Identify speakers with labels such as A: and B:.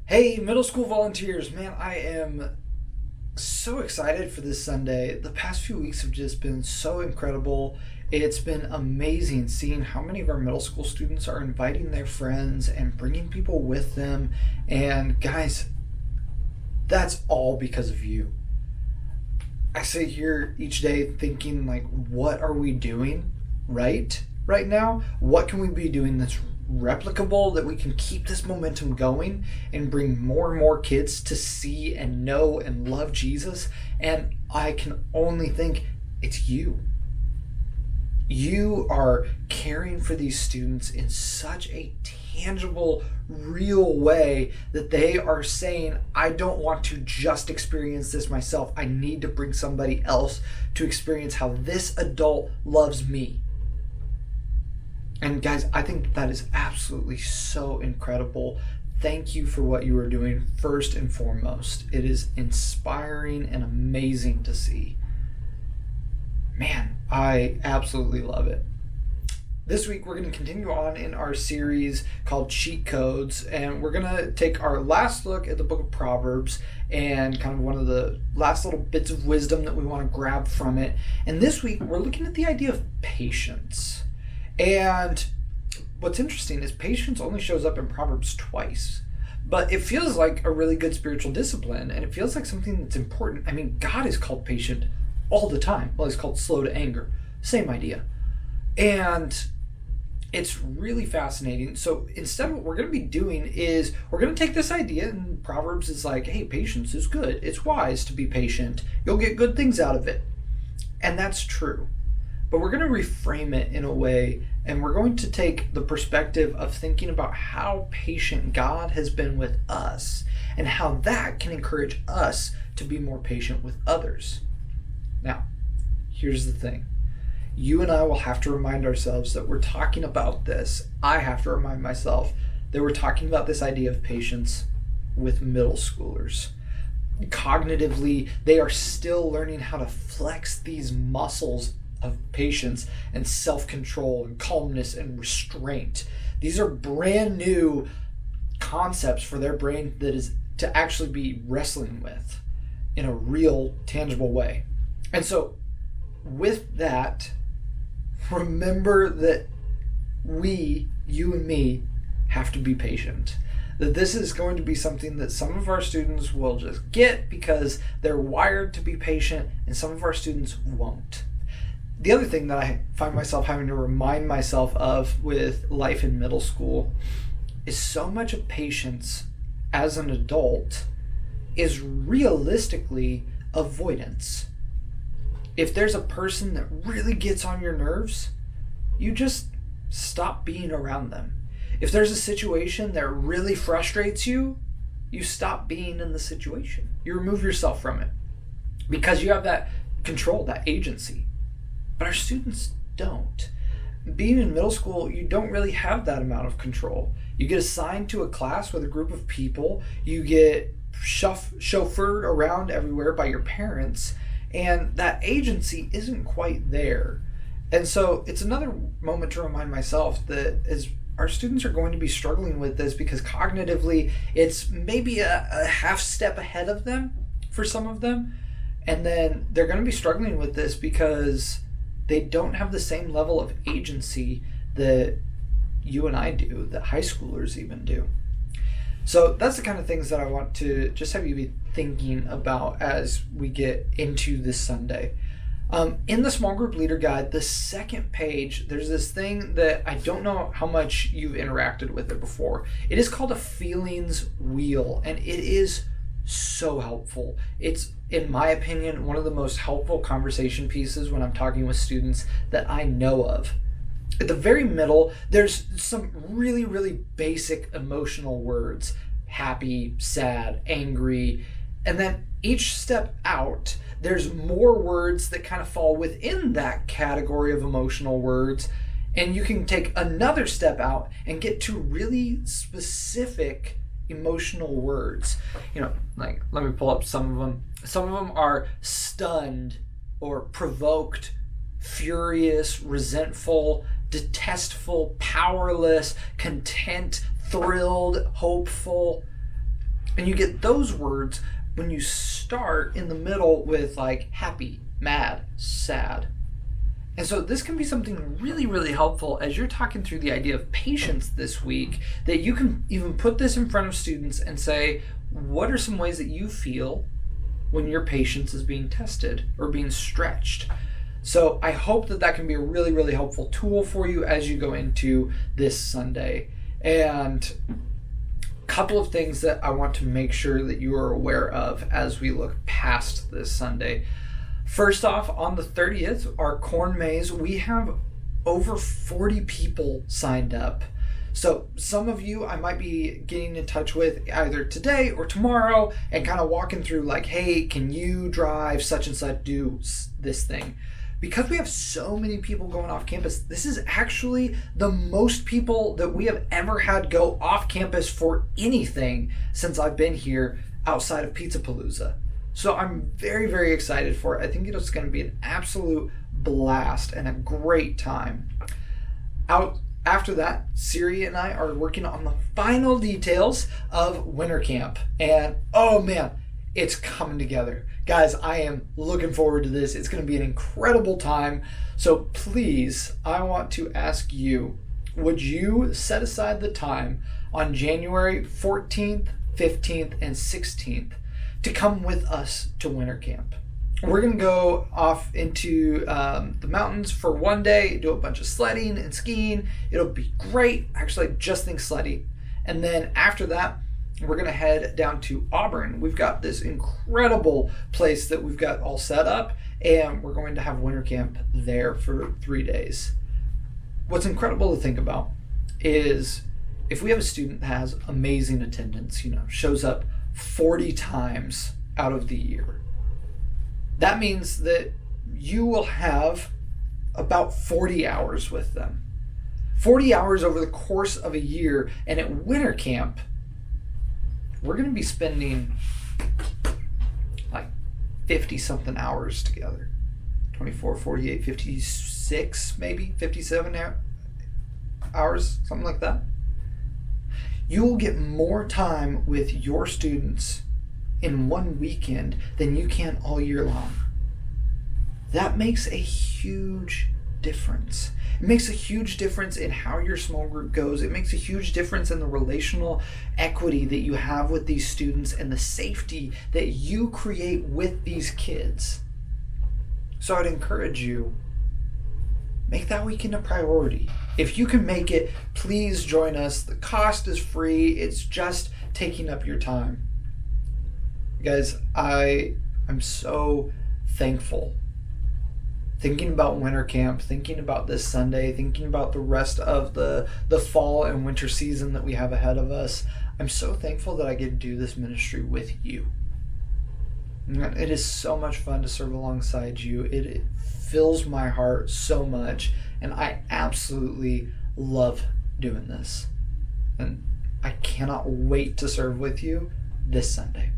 A: Hey, middle school volunteers, man, I am so excited for this Sunday. The past few weeks have just been so incredible. It's been amazing seeing how many of our middle school students are inviting their friends and bringing people with them. And guys, that's all because of you. I sit here each day thinking, like, what are we doing right now? What can we be doing that's replicable, that we can keep this momentum going and bring more and more kids to see and know and love Jesus? And I can only think it's you. You are caring for these students in such a tangible, real way that they are saying, I don't want to just experience this myself. I need to bring somebody else to experience how this adult loves me. And guys, I think that is absolutely so incredible. Thank you for what you are doing first and foremost. It is inspiring and amazing to see. Man, I absolutely love it. This week we're going to continue on in our series called Cheat Codes, and we're going to take our last look at the book of Proverbs and kind of one of the last little bits of wisdom that we want to grab from it. And this week we're looking at the idea of patience. And what's interesting is patience only shows up in Proverbs twice. But it feels like a really good spiritual discipline, and it feels like something that's important. I mean, God is called patient all the time. Well, he's called slow to anger. Same idea. And it's really fascinating. So instead, what we're going to be doing is we're going to take this idea, and Proverbs is like, hey, patience is good. It's wise to be patient. You'll get good things out of it. And that's true. But we're going to reframe it in a way, and we're going to take the perspective of thinking about how patient God has been with us and how that can encourage us to be more patient with others. Now, here's the thing. You and I will have to remind ourselves that we're talking about this. I have to remind myself that we're talking about this idea of patience with middle schoolers. Cognitively, they are still learning how to flex these muscles of patience and self-control and calmness and restraint. These are brand new concepts for their brain that is to actually be wrestling with in a real, tangible way. And so with that, remember that you and me, have to be patient. That this is going to be something that some of our students will just get because they're wired to be patient, and some of our students won't. The other thing that I find myself having to remind myself of with life in middle school is so much of patience as an adult is realistically avoidance. If there's a person that really gets on your nerves, you just stop being around them. If there's a situation that really frustrates you, you stop being in the situation. You remove yourself from it because you have that control, that agency. But our students don't. Being in middle school, you don't really have that amount of control. You get assigned to a class with a group of people. You get chauffeured around everywhere by your parents, and that agency isn't quite there. And so it's another moment to remind myself that as our students are going to be struggling with this because cognitively it's maybe a half step ahead of them for some of them. And then they're going to be struggling with this because they don't have the same level of agency that you and I do, that high schoolers even do. So that's the kind of things that I want to just have you be thinking about as we get into this Sunday. In the small group leader guide, the second page, there's this thing that I don't know how much you've interacted with it before. It is called a feelings wheel, and it is so helpful. It's, in my opinion, one of the most helpful conversation pieces when I'm talking with students that I know of. At the very middle, there's some really, really basic emotional words: happy, sad, angry. And then each step out, there's more words that kind of fall within that category of emotional words. And you can take another step out and get to really specific emotional words. Like, let me pull up some of them. Some of them are stunned or provoked, furious, resentful, detestful, powerless, content, thrilled, hopeful. And you get those words when you start in the middle with like happy, mad, sad. And so this can be something really, really helpful as you're talking through the idea of patience this week, that you can even put this in front of students and say, what are some ways that you feel when your patience is being tested or being stretched? So I hope that that can be a really, really helpful tool for you as you go into this Sunday. And couple of things that I want to make sure that you are aware of as we look past this Sunday. First off, on the 30th, our corn maze, we have over 40 people signed up. So some of you I might be getting in touch with either today or tomorrow and kind of walking through like, hey, can you drive such and such, do this thing? Because we have so many people going off campus, this is actually the most people that we have ever had go off campus for anything since I've been here outside of Pizza Palooza. So I'm very, very excited for it. I think it's going to be an absolute blast and a great time. After that, Siri and I are working on the final details of winter camp. And oh man, it's coming together. Guys, I am looking forward to this. It's going to be an incredible time. So please, I want to ask you, would you set aside the time on January 14th, 15th, and 16th to come with us to winter camp? We're going to go off into the mountains for one day, do a bunch of sledding and skiing. It'll be great. Actually, I just think sledding. And then after that, we're going to head down to Auburn. We've got this incredible place that we've got all set up, and we're going to have winter camp there for 3 days. What's incredible to think about is if we have a student that has amazing attendance, shows up 40 times out of the year, that means that you will have about 40 hours with them. 40 hours over the course of a year, and at winter camp, we're going to be spending like 50 something hours together. 24, 48, 56, maybe 57 hours, something like that. You will get more time with your students in one weekend than you can all year long. That makes a huge difference. It makes a huge difference in how your small group goes. It makes a huge difference in the relational equity that you have with these students and the safety that you create with these kids. So I'd encourage you, make that weekend a priority. If you can make it, please join us. The cost is free. It's just taking up your time. Guys, I'm so thankful. Thinking about winter camp, thinking about this Sunday, thinking about the rest of the fall and winter season that we have ahead of us, I'm so thankful that I get to do this ministry with you. It is so much fun to serve alongside you. It fills my heart so much, and I absolutely love doing this. And I cannot wait to serve with you this Sunday.